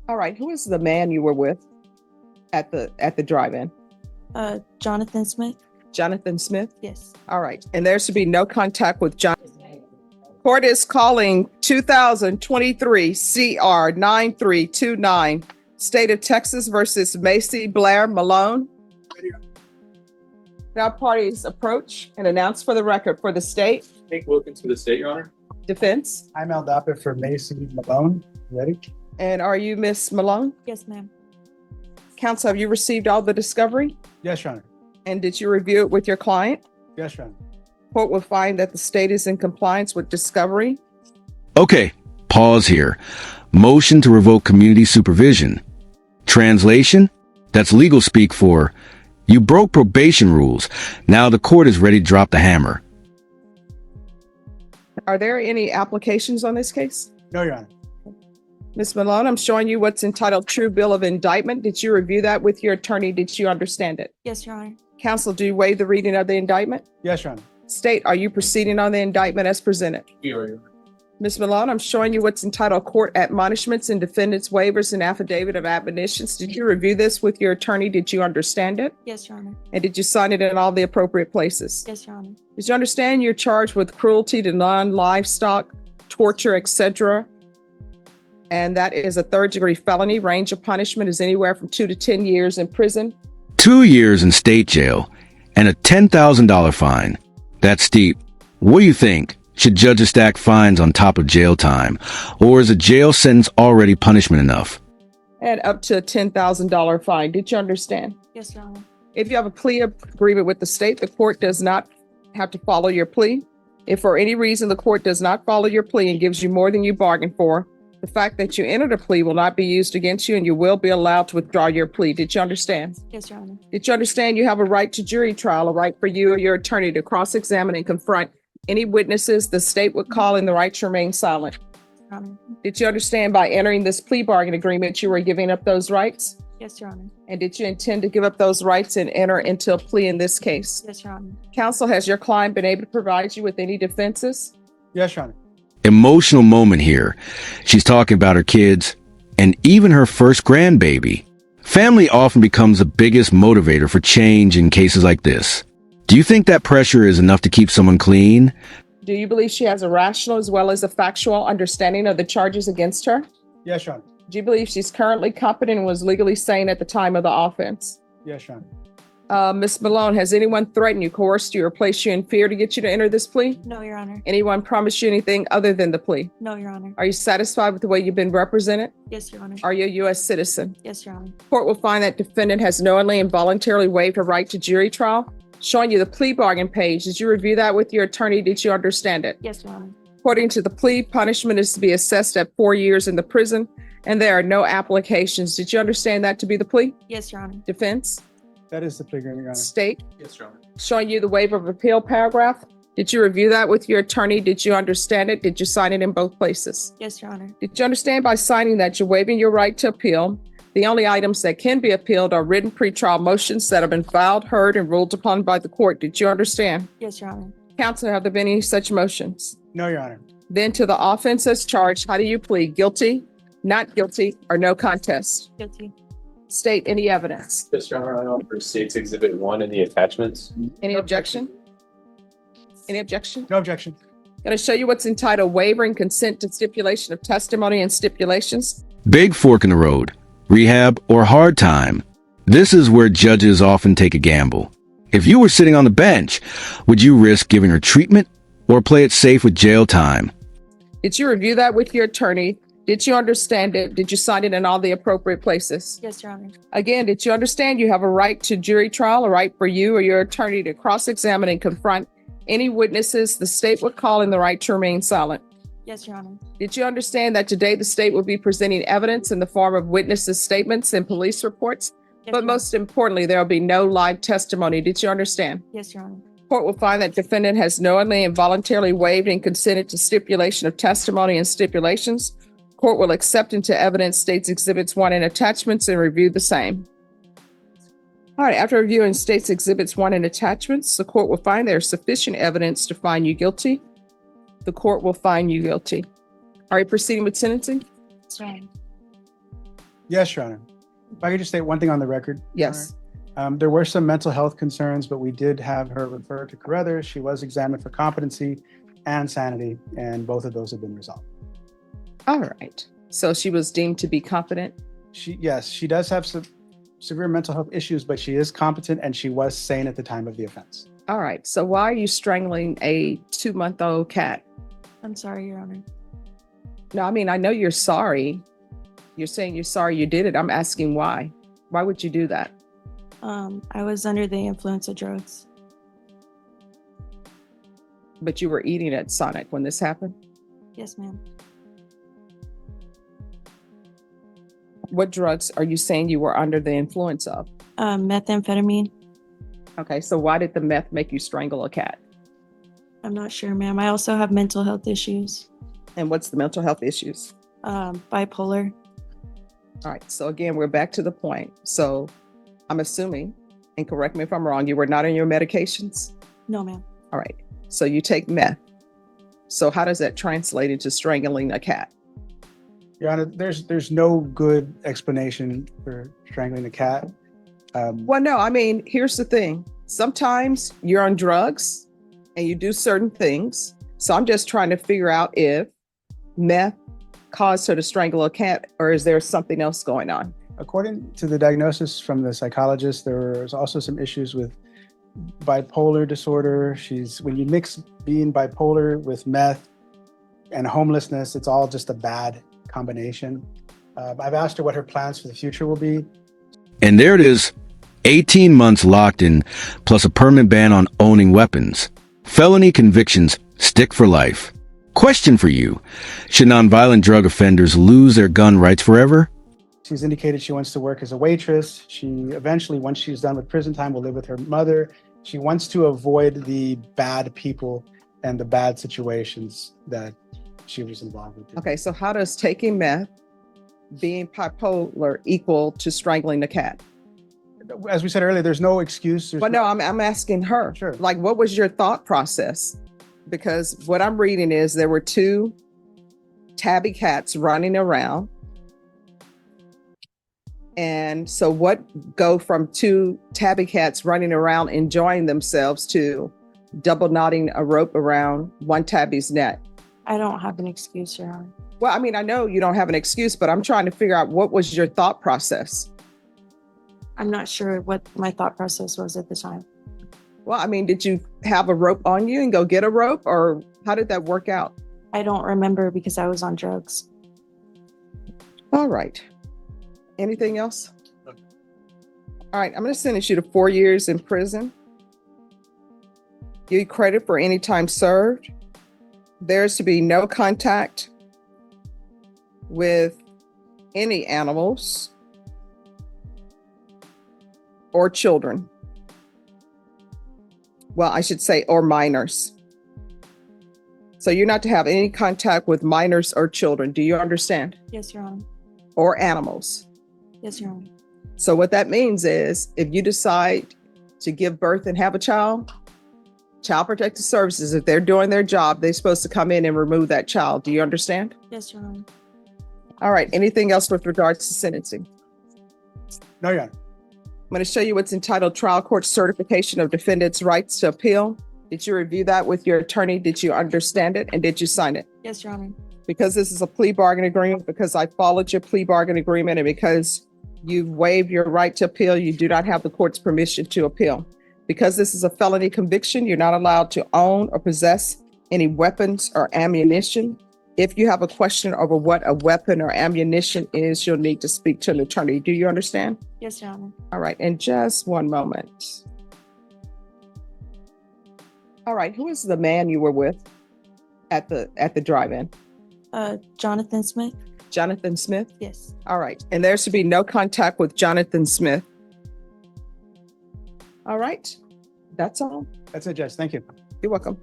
All right. Who is the man you were with at the drive-in? Jonathan Smith. Jonathan Smith? Yes. All right. And there should be no contact with John. Court is calling 2023 CR 9329, State of Texas versus Macy Blair Malone. Now parties approach and announce for the record for the state. Hank Wilkins for the state, Your Honor. Defense. I'm Al Dapper for Macy Malone. Ready? And are you Miss Malone? Yes, ma'am. Counsel, have you received all the discovery? Yes, Your Honor. And did you review it with your client? Yes, Your Honor. Court will find that the state is in compliance with discovery. Okay, pause here. Motion to revoke community supervision. Translation? That's legal speak for, you broke probation rules. Now the court is ready to drop the hammer. Are there any applications on this case? No, Your Honor. Ms. Malone, I'm showing you what's entitled True Bill of Indictment. Did you review that with your attorney? Did you understand it? Yes, Your Honor. Counsel, do you waive the reading of the indictment? Yes, Your Honor. State, are you proceeding on the indictment as presented? We are, Your Honor. Ms. Malone, I'm showing you what's entitled Court Admonishments and Defendant's Waivers and Affidavit of Admonitions. Did you review this with your attorney? Did you understand it? Yes, Your Honor. And did you sign it in all the appropriate places? Yes, Your Honor. Did you understand you're charged with cruelty to non-livestock, torture, etc.? And that is a third-degree felony. Range of punishment is anywhere from 2 to 10 years in prison. 2 years in state jail and a $10,000 fine. That's steep. What do you think? Should judges stack fines on top of jail time? Or is a jail sentence already punishment enough? And up to a $10,000 fine. Did you understand? Yes, Your Honor. If you have a plea agreement with the state, the court does not have to follow your plea. If for any reason the court does not follow your plea and gives you more than you bargained for, the fact that you entered a plea will not be used against you and you will be allowed to withdraw your plea. Did you understand? Yes, Your Honor. Did you understand you have a right to jury trial, a right for you or your attorney to cross-examine and confront any witnesses the state would call in the right to remain silent? Your Honor. Did you understand by entering this plea bargain agreement you were giving up those rights? Yes, Your Honor. And did you intend to give up those rights and enter into a plea in this case? Yes, Your Honor. Counsel, has your client been able to provide you with any defenses? Yes, Your Honor. Emotional moment here. She's talking about her kids and even her first grandbaby. Family often becomes the biggest motivator for change in cases like this. Do you think that pressure is enough to keep someone clean? Do you believe she has a rational as well as a factual understanding of the charges against her? Yes, Your Honor. Do you believe she's currently competent and was legally sane at the time of the offense? Yes, Your Honor. Ms. Malone, has anyone threatened you, coerced you, or placed you in fear to get you to enter this plea? No, Your Honor. Anyone promised you anything other than the plea? No, Your Honor. Are you satisfied with the way you've been represented? Yes, Your Honor. Are you a U.S. citizen? Yes, Your Honor. Court will find that defendant has knowingly and voluntarily waived her right to jury trial. Showing you the plea bargain page. Did you review that with your attorney? Did you understand it? Yes, Your Honor. According to the plea, punishment is to be assessed at 4 years in the prison, and there are no applications. Did you understand that to be the plea? Yes, Your Honor. Defense? That is the plea agreement, Your Honor. State? Yes, Your Honor. Showing you the waiver of appeal paragraph. Did you review that with your attorney? Did you understand it? Did you sign it in both places? Yes, Your Honor. Did you understand by signing that you're waiving your right to appeal? The only items that can be appealed are written pretrial motions that have been filed, heard, and ruled upon by the court. Did you understand? Yes, Your Honor. Counsel, have there been any such motions? No, Your Honor. Then to the offense as charged, how do you plead? Guilty, not guilty, or no contest? Guilty. State any evidence. Yes, Your Honor. I offer State's Exhibit 1 in the attachments. Any objection? Any objection? No objection. Going to show you what's entitled Waiver and Consent to Stipulation of Testimony and Stipulations. Big fork in the road. Rehab or hard time. This is where judges often take a gamble. If you were sitting on the bench, would you risk giving her treatment or play it safe with jail time? Did you review that with your attorney? Did you understand it? Did you sign it in all the appropriate places? Yes, Your Honor. Again, did you understand you have a right to jury trial, a right for you or your attorney to cross-examine and confront any witnesses the state would call in the right to remain silent? Yes, Your Honor. Did you understand that today the state will be presenting evidence in the form of witnesses' statements and police reports? Yes, But Your most importantly, there will be no live testimony. Did you understand? Honor. Yes, Your Honor. Court will find that defendant has knowingly and voluntarily waived and consented to stipulation of testimony and stipulations. Court will accept into evidence State's Exhibits 1 and attachments and review the same. All right, after reviewing State's Exhibits 1 and attachments, the court will find there is sufficient evidence to find you guilty. The court will find you guilty. Are you proceeding with sentencing? Yes, Your Honor. Yes, Your Honor. If I could just state one thing on the record. Your Yes. Honor. There were some mental health concerns, but we did have her referred to Carruthers. She was examined for competency and sanity, and both of those have been resolved. All right. So she was deemed to be competent. Yes, she does have some severe mental health issues, but she is competent and she was sane at the time of the offense. All right. So why are you strangling a 2-month-old cat? I'm sorry, Your Honor. No, I mean, I know you're sorry. You're saying you're sorry you did it. I'm asking why. Why would you do that? I was under the influence of drugs. But you were eating at Sonic when this happened? Yes, ma'am. What drugs are you saying you were under the influence of? Methamphetamine. Okay, so why did the meth make you strangle a cat? I'm not sure, ma'am. I also have mental health issues. And what's the mental health issues? Bipolar. All right, so again, we're back to the point. So I'm assuming, and correct me if I'm wrong, you were not on your medications? No, ma'am. All right, so you take meth. So how does that translate into strangling a cat? Your Honor, there's no good explanation for strangling a cat. Well, no, I mean, here's the thing. Sometimes you're on drugs and you do certain things. So I'm just trying to figure out if meth caused her to strangle a cat, or is there something else going on? According to the diagnosis from the psychologist, there was also some issues with bipolar disorder. When you mix being bipolar with meth and homelessness, it's all just a bad combination. I've asked her what her plans for the future will be. And there it is, 18 months locked in, plus a permanent ban on owning weapons. Felony convictions stick for life. Question for you. Should nonviolent drug offenders lose their gun rights forever? She's indicated she wants to work as a waitress. She eventually, once she's done with prison time, will live with her mother. She wants to avoid the bad people and the bad situations that she was involved with. Okay, so how does taking meth, being bipolar, equal to strangling the cat? As we said earlier, there's no excuse. But no, I'm asking her. Sure. Like, what was your thought process? Because what I'm reading is there were 2 tabby cats running around. And so what go from 2 tabby cats running around enjoying themselves to double knotting a rope around one tabby's neck? I don't have an excuse, Your Honor. Well, I mean, I know you don't have an excuse, but I'm trying to figure out what was your thought process? I'm not sure what my thought process was at the time. Well, I mean, did you have a rope on you and go get a rope, or how did that work out? I don't remember because I was on drugs. All right. Anything else? All right, I'm going to sentence you to 4 years in prison. You credit for any time served. There's to be no contact with any animals or children. Well, I should say, or minors. So you're not to have any contact with minors or children. Do you understand? Yes, Your Honor. Or animals. Yes, Your Honor. So what that means is if you decide to give birth and have a child, Child Protective Services, if they're doing their job, they're supposed to come in and remove that child. Do you understand? Yes, Your Honor. All right. Anything else with regards to sentencing? No, Your Honor. I'm going to show you what's entitled Trial Court Certification of Defendant's Rights to Appeal. Did you review that with your attorney? Did you understand it? And did you sign it? Yes, Your Honor. Because this is a plea bargain agreement, because I followed your plea bargain agreement, and because you've waived your right to appeal, you do not have the court's permission to appeal. Because this is a felony conviction, you're not allowed to own or possess any weapons or ammunition. If you have a question over what a weapon or ammunition is, you'll need to speak to an attorney. Do you understand? Yes, Your Honor. All right, and just one moment. All right, who is the man you were with at the drive-in? Jonathan Smith. Jonathan Smith? Yes. All right, and there should be no contact with Jonathan Smith. All right, that's all. That's it, Judge. Thank you. You're welcome.